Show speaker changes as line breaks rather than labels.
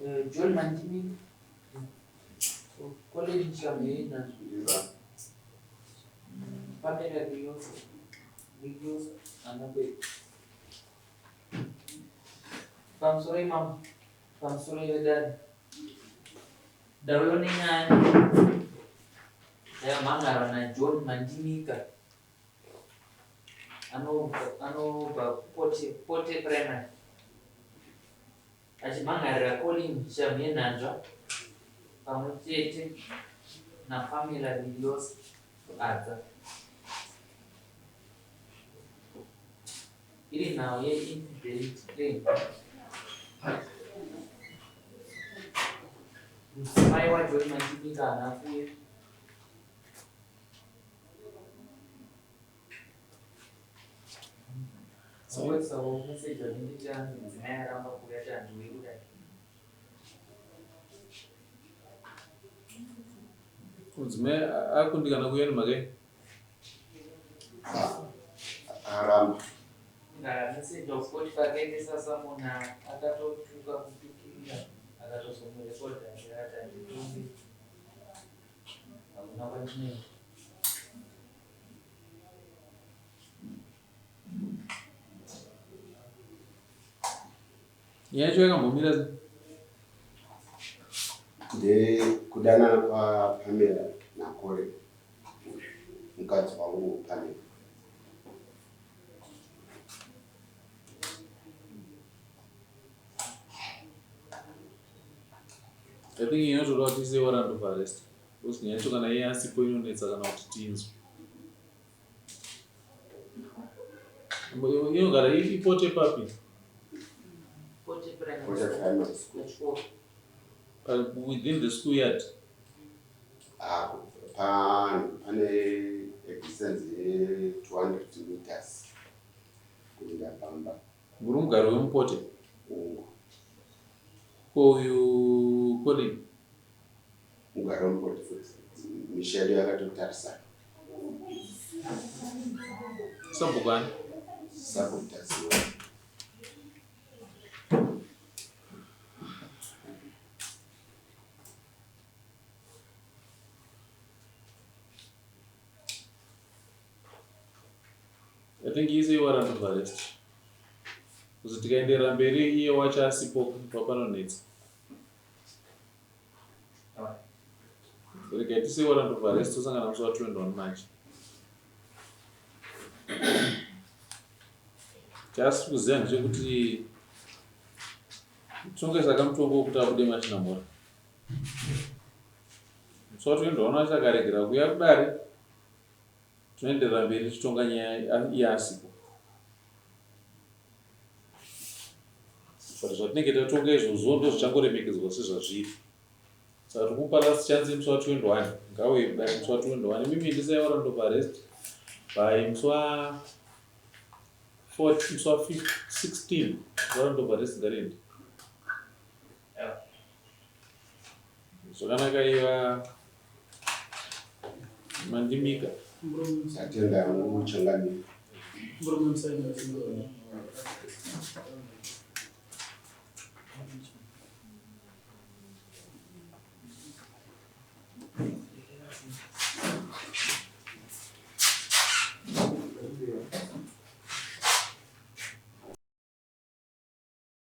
John Mantini, college Chamina, Pamela videos, and a bit. I'm sorry, Mom. I'm sorry, Dad. The running and the Mangarana, John Mantinica. Ano, Pote Prema. As Mangara calling Shaminandra, Pamuchete, na família videos ata. Ili now ye infidelity. Msamaye wa John Mantinica anafuye. So message ni jana zimera amba kuleta nduiruda.
Uzme akundikana kuyeni make.
Aram.
Na message of coach pakete sasa muna akatotuka kupikia akatosoma report hata nditumbi. Hakuna kwa nini.
Yacho yakambomira
Kudana kwa Pamela na Kore. Mukadzi wangu Pamela.
I think you know to what is the warrant of arrest. Because you took an IAC point it's an out teens. You got a if pote papi.
Pote Prema.
Primary school.
Within the school yard.
Pane a distance 200 meters. Kuenda Bamba.
Murungaro wempote. Who you calling?
Mugaro mpote Michelle yakatotarisa.
Sabugani.
Sabotage.
I think he's a warrant of arrest. Because tikaendera mberi iye wacha asipo papanonetsa. Rikaiti se warrant of arrest tosangana musi wa21 March. Just kuziva ndechekuti tsunge saka mutombo wekuti abude Machinamhora. Musi wa21 achakaregera kuuya kudare tinoenderera mberi tichitonga nyaya iasipo. But zvatinenge tatonga izvozvo ndozvichangoremekedzwa sezvazviri. Saka tiri kupa chance musi wa21 ngauye kudare musi wa21. Mimi ndisai warrant of arrest by musi wa16 warrant of arrest ngarendi. Zvakanaka iva Mandimika.
Atenda uchangamire.